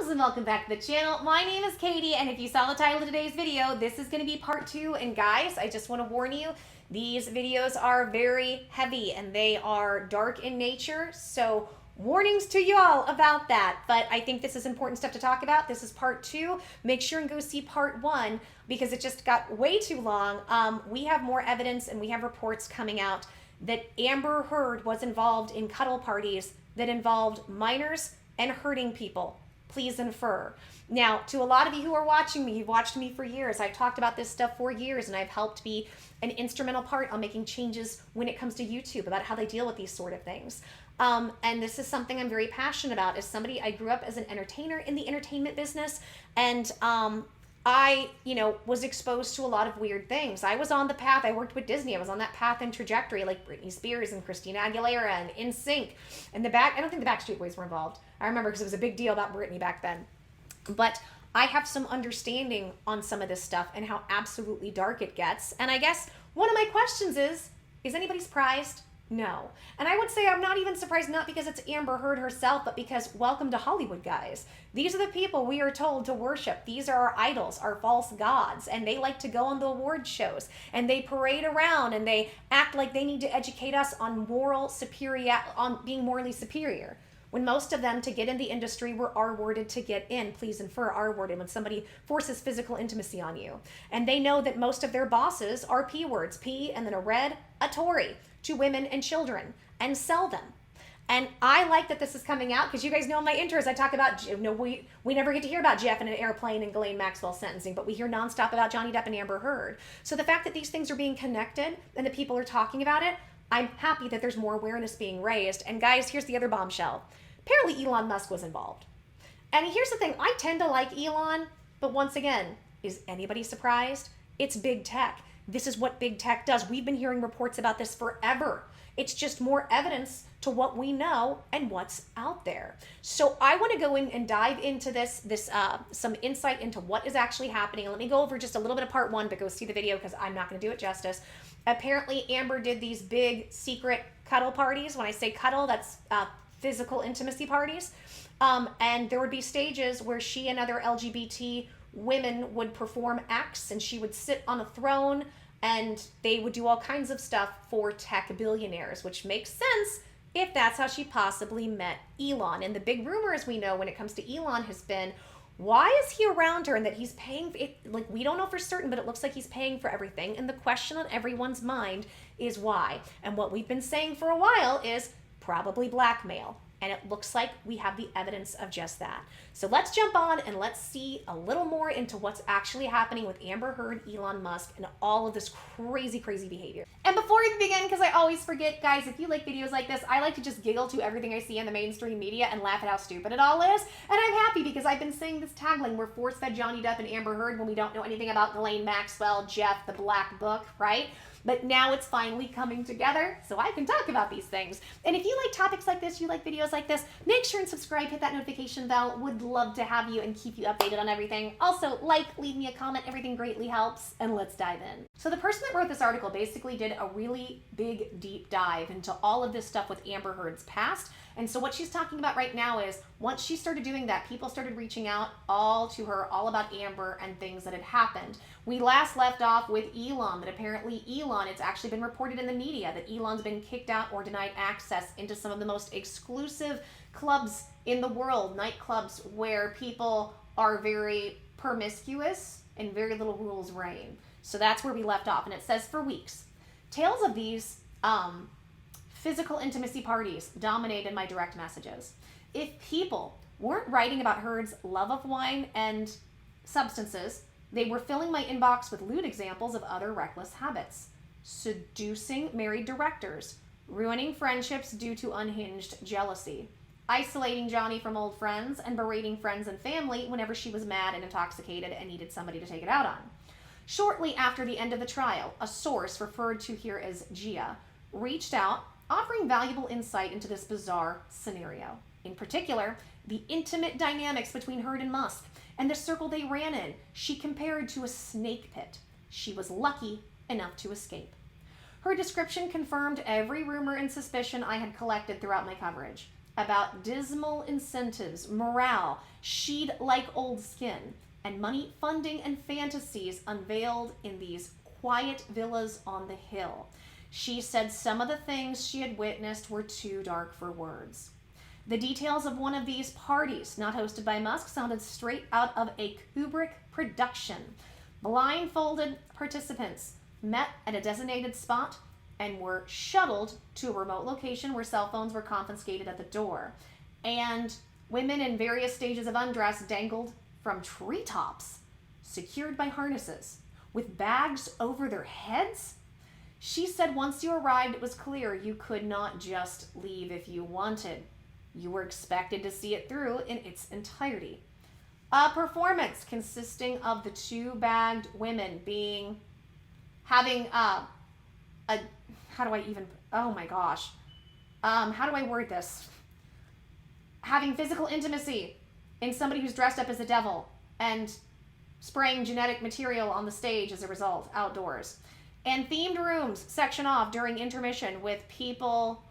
Greetings and welcome back to the channel. My name is Katie, and if you saw the title of today's video, this is going to be part 2. And guys, I just want to warn you, these videos are very heavy and they are dark in nature, so warnings to y'all about that. But I think this is important stuff to talk about. This is part 2. Make sure and go see part 1 because it just got way too long. We have more evidence and we have reports coming out that Amber Heard was involved in cuddle parties that involved minors and hurting people. Please infer. Now, to a lot of you who are watching me, you've watched me for years. I've talked about this stuff for years, and I've helped be an instrumental part on making changes when it comes to YouTube about how they deal with these sort of things. And this is something I'm very passionate about. As somebody, I grew up as an entertainer in the entertainment business, and I, was exposed to a lot of weird things. I was on the path, I worked with Disney, I was on that path and trajectory like Britney Spears and Christina Aguilera and NSYNC. And I don't think the Backstreet Boys were involved. I remember because it was a big deal about Britney back then. But I have some understanding on some of this stuff and how absolutely dark it gets. And I guess one of my questions is anybody surprised? No. And I would say I'm not even surprised, not because it's Amber Heard herself, but because welcome to Hollywood, guys. These are the people we are told to worship. These are our idols, our false gods, and they like to go on the award shows, and they parade around, and they act like they need to educate us on on being morally superior. When most of them, to get in the industry, were R-worded to get in. Please infer R-worded when somebody forces physical intimacy on you. And they know that most of their bosses are P words, P and then a red, a Tory, to women and children, and sell them. And I like that this is coming out because you guys know in my intros I talk about, we never get to hear about Jeff in an airplane and Ghislaine Maxwell sentencing, but we hear nonstop about Johnny Depp and Amber Heard. So the fact that these things are being connected and that people are talking about it, I'm happy that there's more awareness being raised. And guys, here's the other bombshell. Apparently Elon Musk was involved. And here's the thing, I tend to like Elon, but once again, is anybody surprised? It's big tech. This is what big tech does. We've been hearing reports about this forever. It's just more evidence to what we know and what's out there. So I want to go in and dive into some insight into what is actually happening. And let me go over just a little bit of part 1, but go see the video because I'm not going to do it justice. Apparently Amber did these big secret cuddle parties. When I say cuddle, that's physical intimacy parties. And there would be stages where she and other LGBT women would perform acts, and she would sit on a throne, and they would do all kinds of stuff for tech billionaires, which makes sense if that's how she possibly met Elon. And the big rumor, as we know, when it comes to Elon has been, why is he around her and that he's paying for it? Like, we don't know for certain, but it looks like he's paying for everything. And the question on everyone's mind is why. And what we've been saying for a while is probably blackmail. And it looks like we have the evidence of just that. So let's jump on and let's see a little more into what's actually happening with Amber Heard, Elon Musk, and all of this crazy, crazy behavior. And before we begin, because I always forget, guys, if you like videos like this, I like to just giggle to everything I see in the mainstream media and laugh at how stupid it all is. And I'm happy because I've been saying this tagline, we're force-fed Johnny Depp and Amber Heard when we don't know anything about Ghislaine Maxwell, Jeff, the Black Book, right? But now it's finally coming together, so I can talk about these things. And if you like topics like this, you like videos like this, make sure and subscribe, hit that notification bell. Would love to have you and keep you updated on everything. Also, leave me a comment, everything greatly helps, and let's dive in. So the person that wrote this article basically did a really big, deep dive into all of this stuff with Amber Heard's past. And so what she's talking about right now is once she started doing that, people started reaching out all to her, all about Amber and things that had happened. We last left off with Elon, that apparently Elon, it's actually been reported in the media that Elon's been kicked out or denied access into some of the most exclusive clubs in the world, nightclubs where people are very promiscuous and very little rules reign. So that's where we left off. And it says for weeks, tales of these physical intimacy parties dominated my direct messages. If people weren't writing about Heard's love of wine and substances, they were filling my inbox with lewd examples of other reckless habits. Seducing married directors, ruining friendships due to unhinged jealousy, isolating Johnny from old friends, and berating friends and family whenever she was mad and intoxicated and needed somebody to take it out on. Shortly after the end of the trial, a source referred to here as Gia reached out, offering valuable insight into this bizarre scenario. In particular, the intimate dynamics between Heard and Musk and the circle they ran in, she compared to a snake pit. She was lucky enough to escape. Her description confirmed every rumor and suspicion I had collected throughout my coverage. about dismal incentives, morale, she'd like old skin, and money, funding, and fantasies unveiled in these quiet villas on the hill. She said some of the things she had witnessed were too dark for words. The details of one of these parties, not hosted by Musk, sounded straight out of a Kubrick production. Blindfolded participants met at a designated spot and were shuttled to a remote location where cell phones were confiscated at the door. And women in various stages of undress dangled from treetops, secured by harnesses, with bags over their heads. She said once you arrived, it was clear you could not just leave if you wanted. You were expected to see it through in its entirety. A performance consisting of the two bagged women having how do I even, oh my gosh. How do I word this? Having physical intimacy in somebody who's dressed up as a devil and spraying genetic material on the stage as a result, outdoors. And themed rooms section off during intermission with people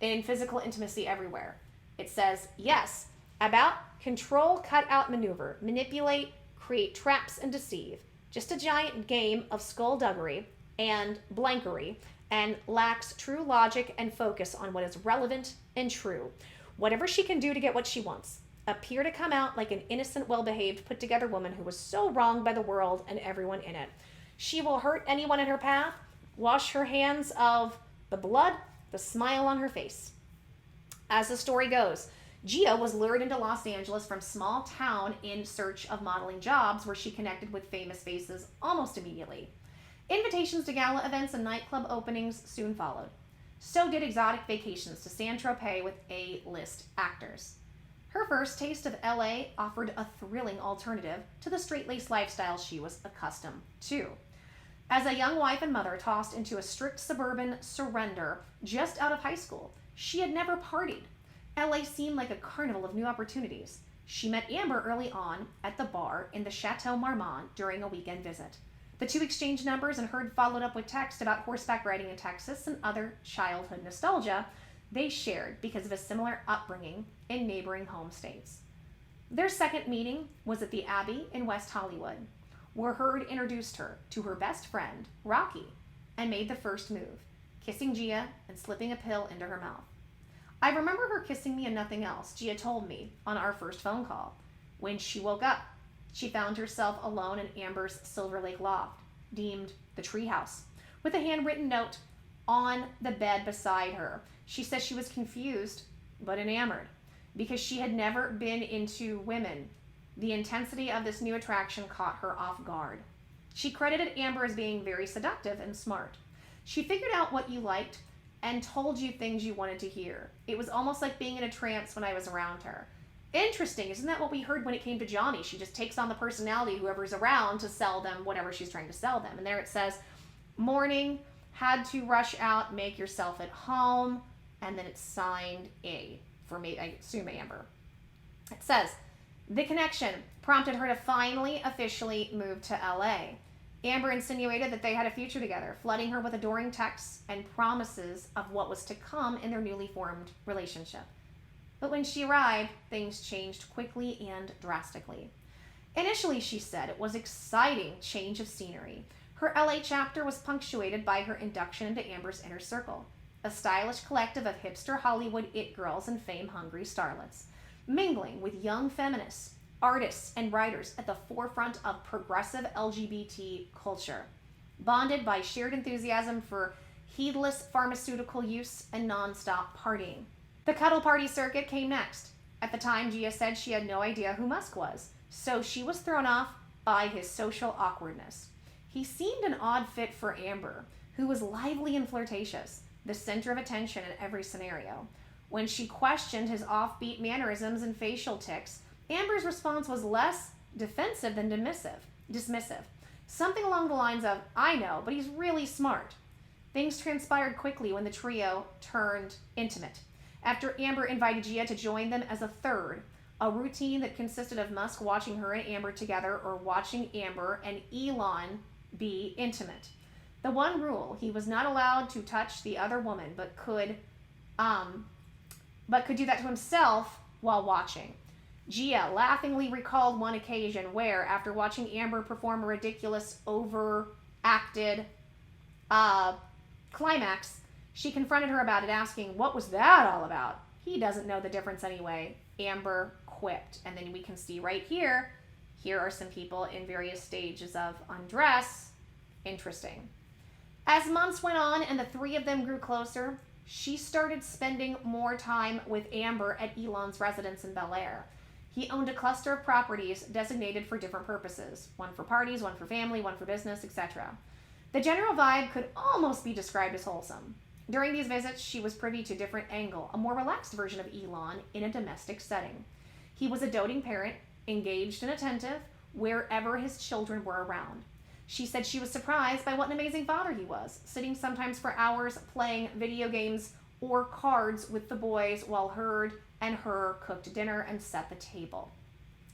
in physical intimacy everywhere. It says, yes, about control, cut out, maneuver, manipulate, create traps, and deceive. Just a giant game of skullduggery and blankery, and lacks true logic and focus on what is relevant and true. Whatever she can do to get what she wants. Appear to come out like an innocent, well-behaved, put-together woman who was so wronged by the world and everyone in it. She will hurt anyone in her path, wash her hands of the blood, the smile on her face. As the story goes, Gia was lured into Los Angeles from small town in search of modeling jobs where she connected with famous faces almost immediately. Invitations to gala events and nightclub openings soon followed. So did exotic vacations to Saint-Tropez with A-list actors. Her first taste of LA offered a thrilling alternative to the straight-laced lifestyle she was accustomed to. As a young wife and mother tossed into a strict suburban surrender just out of high school, she had never partied. LA seemed like a carnival of new opportunities. She met Amber early on at the bar in the Chateau Marmont during a weekend visit. The two exchanged numbers and Heard followed up with text about horseback riding in Texas and other childhood nostalgia they shared because of a similar upbringing in neighboring home states. Their second meeting was at the Abbey in West Hollywood, where Heard introduced her to her best friend, Rocky, and made the first move, kissing Gia and slipping a pill into her mouth. I remember her kissing me and nothing else, Gia told me on our first phone call. When she woke up, she found herself alone in Amber's Silver Lake loft, deemed the treehouse, with a handwritten note on the bed beside her. She says she was confused but enamored because she had never been into women. The intensity of this new attraction caught her off guard. She credited Amber as being very seductive and smart. She figured out what you liked and told you things you wanted to hear. It was almost like being in a trance when I was around her. Interesting, isn't that what we heard when it came to Johnny? She just takes on the personality of whoever's around to sell them whatever she's trying to sell them. And there it says, morning, had to rush out, make yourself at home, and then it's signed A, for me, I assume Amber. It says, the connection prompted her to finally officially move to LA. Amber insinuated that they had a future together, flooding her with adoring texts and promises of what was to come in their newly formed relationship. But when she arrived, things changed quickly and drastically. Initially, she said, it was exciting change of scenery. Her LA chapter was punctuated by her induction into Amber's inner circle, a stylish collective of hipster Hollywood it girls and fame-hungry starlets, mingling with young feminists, artists, and writers at the forefront of progressive LGBT culture, bonded by shared enthusiasm for heedless pharmaceutical use and nonstop partying. The cuddle party circuit came next. At the time, Gia said she had no idea who Musk was, so she was thrown off by his social awkwardness. He seemed an odd fit for Amber, who was lively and flirtatious, the center of attention in every scenario. When she questioned his offbeat mannerisms and facial tics, Amber's response was less defensive than dismissive. Something along the lines of, I know, but he's really smart. Things transpired quickly when the trio turned intimate. After Amber invited Gia to join them as a third, a routine that consisted of Musk watching her and Amber together or watching Amber and Elon be intimate. The one rule, he was not allowed to touch the other woman, but but could do that to himself while watching. Gia laughingly recalled one occasion where, after watching Amber perform a ridiculous, overacted climax, she confronted her about it, asking, "What was that all about?" "He doesn't know the difference anyway," Amber quipped. And then we can see right here are some people in various stages of undress. Interesting. As months went on and the three of them grew closer, she started spending more time with Amber at Elon's residence in Bel Air. He owned a cluster of properties designated for different purposes. One for parties, one for family, one for business, etc. The general vibe could almost be described as wholesome. During these visits, she was privy to a different angle, a more relaxed version of Elon in a domestic setting. He was a doting parent, engaged and attentive wherever his children were around. She said she was surprised by what an amazing father he was, sitting sometimes for hours playing video games or cards with the boys while Hurd and her cooked dinner and set the table.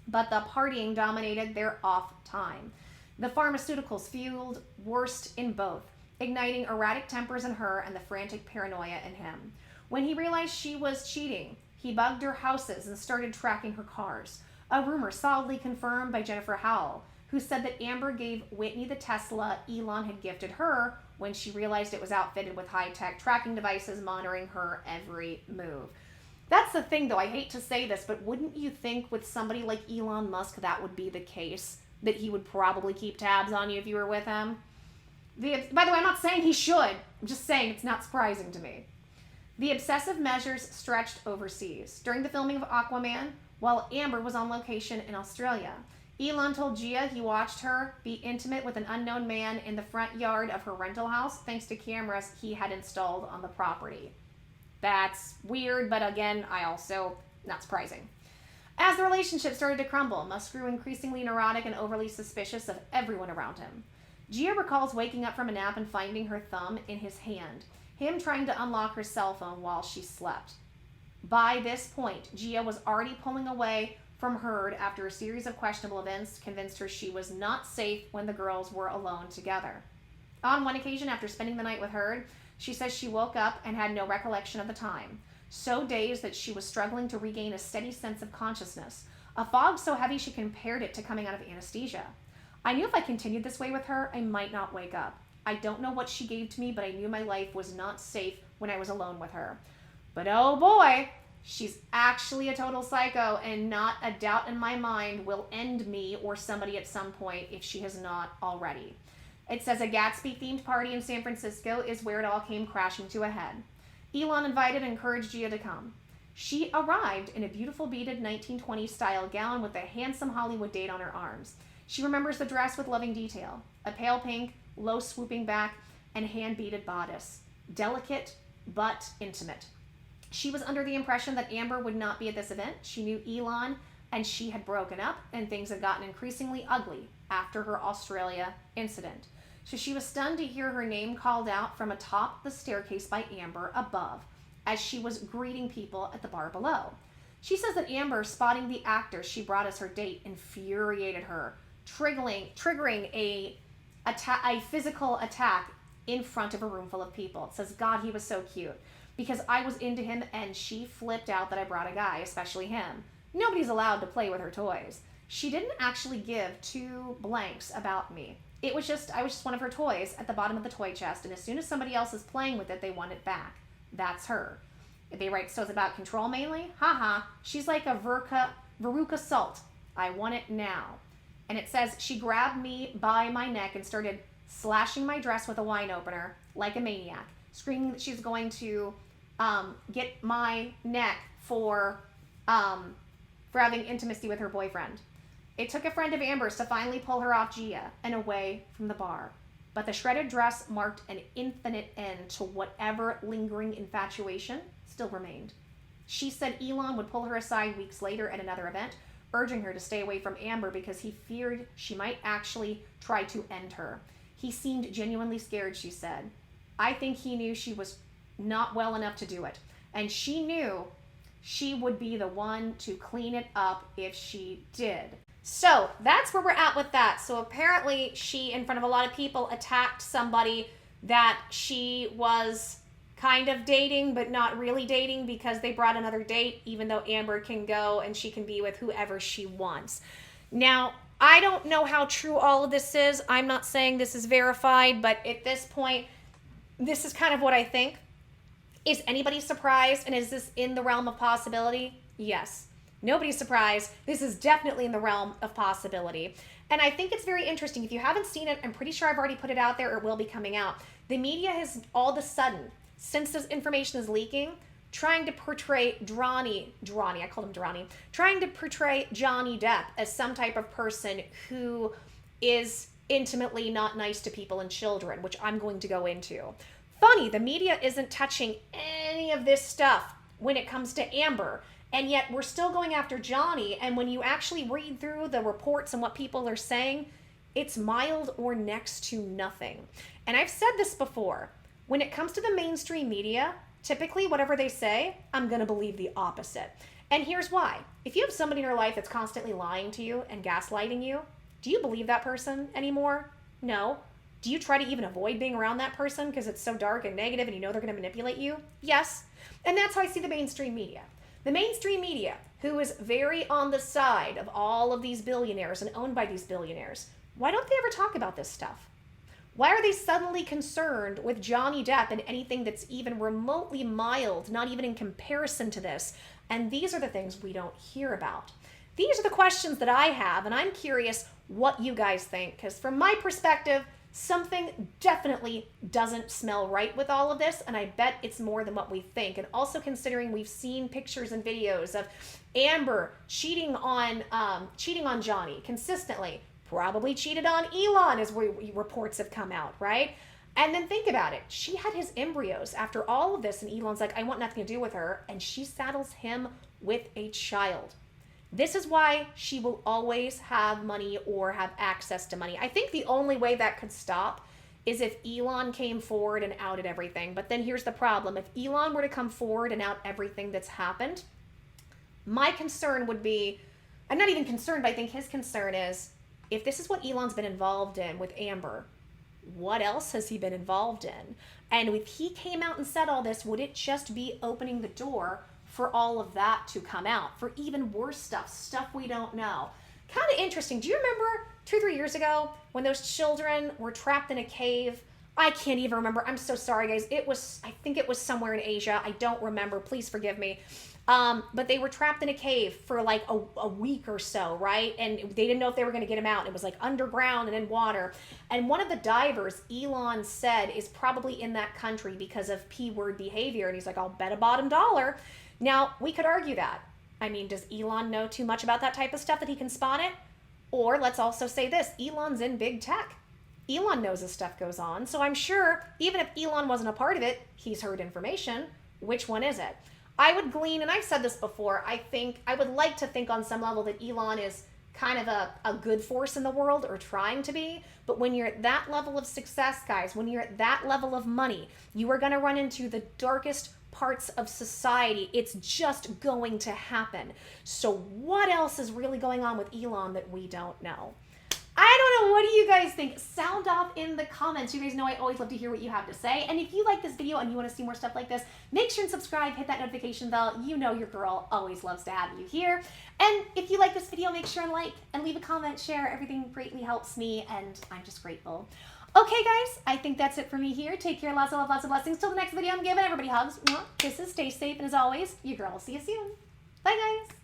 But the partying dominated their off time. The pharmaceuticals fueled worst in both, igniting erratic tempers in her and the frantic paranoia in him. When he realized she was cheating, he bugged her houses and started tracking her cars. A rumor solidly confirmed by Jennifer Howell, who said that Amber gave Whitney the Tesla Elon had gifted her when she realized it was outfitted with high-tech tracking devices monitoring her every move. That's the thing, though. I hate to say this, but wouldn't you think with somebody like Elon Musk that would be the case? That he would probably keep tabs on you if you were with him? By the way, I'm not saying he should. I'm just saying it's not surprising to me. The obsessive measures stretched overseas. During the filming of Aquaman, while Amber was on location in Australia, Elon told Gia he watched her be intimate with an unknown man in the front yard of her rental house thanks to cameras he had installed on the property. That's weird, but again, not surprising. As the relationship started to crumble, Musk grew increasingly neurotic and overly suspicious of everyone around him. Gia recalls waking up from a nap and finding her thumb in his hand, him trying to unlock her cell phone while she slept. By this point, Gia was already pulling away from Hurd after a series of questionable events convinced her she was not safe when the girls were alone together. On one occasion, after spending the night with Hurd, she says she woke up and had no recollection of the time, so dazed that she was struggling to regain a steady sense of consciousness, a fog so heavy she compared it to coming out of anesthesia. "I knew if I continued this way with her, I might not wake up. I don't know what she gave to me, but I knew my life was not safe when I was alone with her. But oh boy, she's actually a total psycho, and not a doubt in my mind will end me or somebody at some point if she has not already." It says a Gatsby-themed party in San Francisco is where it all came crashing to a head. Elon invited and encouraged Gia to come. She arrived in a beautiful beaded 1920s style gown with a handsome Hollywood date on her arms. She remembers the dress with loving detail, a pale pink, low swooping back, and hand-beaded bodice. Delicate, but intimate. She was under the impression that Amber would not be at this event. She knew Elon and she had broken up, and things had gotten increasingly ugly after her Australia incident. So she was stunned to hear her name called out from atop the staircase by Amber above, as she was greeting people at the bar below. She says that Amber, spotting the actor she brought as her date, infuriated her, triggering a physical attack in front of a room full of people. It says, "God, he was so cute, because I was into him and she flipped out that I brought a guy, especially him. Nobody's allowed to play with her toys. She didn't actually give two blanks about me. I was just one of her toys at the bottom of the toy chest, and as soon as somebody else is playing with it, they want it back. That's her." They write, "So it's about control mainly? Haha, she's like a Veruca Salt. I want it now." And it says, "She grabbed me by my neck and started slashing my dress with a wine opener like a maniac, screaming that she's going to get my neck for having intimacy with her boyfriend. It took a friend of Amber's to finally pull her off Gia and away from the bar. But the shredded dress marked an infinite end to whatever lingering infatuation still remained. She said Elon would pull her aside weeks later at another event, urging her to stay away from Amber because he feared she might actually try to end her. He seemed genuinely scared," she said. "I think he knew she was not well enough to do it, and she knew she would be the one to clean it up if she did." So that's where we're at with that. So apparently she, in front of a lot of people, attacked somebody that she was kind of dating, but not really dating because they brought another date, even though Amber can go and she can be with whoever she wants. Now, I don't know how true all of this is. I'm not saying this is verified, but at this point, this is kind of what I think. Is anybody surprised? And is this in the realm of possibility? Yes. Nobody's surprised. This is definitely in the realm of possibility. And I think it's very interesting. If you haven't seen it, I'm pretty sure I've already put it out there or will be coming out. The media has all of a sudden, since this information is leaking, trying to portray I called him Dronny, trying to portray Johnny Depp as some type of person who is intimately not nice to people and children, which I'm going to go into. Funny, the media isn't touching any of this stuff when it comes to Amber, and yet we're still going after Johnny, and when you actually read through the reports and what people are saying, it's mild or next to nothing. And I've said this before, when it comes to the mainstream media, typically whatever they say, I'm going to believe the opposite. And here's why. If you have somebody in your life that's constantly lying to you and gaslighting you, do you believe that person anymore? No. Do you try to even avoid being around that person because it's so dark and negative and you know they're going to manipulate you? Yes. And that's how I see the mainstream media. The mainstream media, who is very on the side of all of these billionaires and owned by these billionaires, why don't they ever talk about this stuff? Why are they suddenly concerned with Johnny Depp and anything that's even remotely mild, not even in comparison to this? And these are the things we don't hear about. These are the questions that I have, and I'm curious what you guys think, because from my perspective, something definitely doesn't smell right with all of this, and I bet it's more than what we think. And also considering we've seen pictures and videos of Amber cheating on Johnny consistently, probably cheated on Elon as reports have come out, right? And then think about it. She had his embryos after all of this, and Elon's like, I want nothing to do with her, and she saddles him with a child. This is why she will always have money or have access to money. I think the only way that could stop is if Elon came forward and outed everything. But then here's the problem. If Elon were to come forward and out everything that's happened, my concern would be, I'm not even concerned, but I think his concern is, if this is what Elon's been involved in with Amber, what else has he been involved in? And if he came out and said all this, would it just be opening the door for all of that to come out, for even worse stuff we don't know? Kind of interesting. Do you remember 2-3 years ago when those children were trapped in a cave? I can't even remember. I'm so sorry, guys. I think it was somewhere in Asia. I don't remember. Please forgive me. But they were trapped in a cave for like a week or so, right? And they didn't know if they were going to get them out. It was like underground and in water. And one of the divers, Elon said, is probably in that country because of P-word behavior. And he's like, I'll bet a bottom dollar. Now, we could argue that. I mean, does Elon know too much about that type of stuff that he can spot it? Or let's also say this, Elon's in big tech. Elon knows this stuff goes on. So I'm sure even if Elon wasn't a part of it, he's heard information. Which one is it? I would glean, and I've said this before, I would like to think on some level that Elon is kind of a good force in the world, or trying to be. But when you're at that level of success, guys, when you're at that level of money, you are going to run into the darkest parts of society. It's just going to happen. So what else is really going on with Elon that we don't know? I don't know. What do you guys think? Sound off in the comments. You guys know I always love to hear what you have to say. And if you like this video and you want to see more stuff like this, make sure and subscribe, hit that notification bell. You know your girl always loves to have you here. And if you like this video, make sure and like and leave a comment, share. Everything greatly helps me, and I'm just grateful. Okay, guys, I think that's it for me here. Take care, lots of love, lots of blessings. Till the next video, I'm giving everybody hugs, kisses, stay safe, and as always, your girl will see you soon. Bye, guys.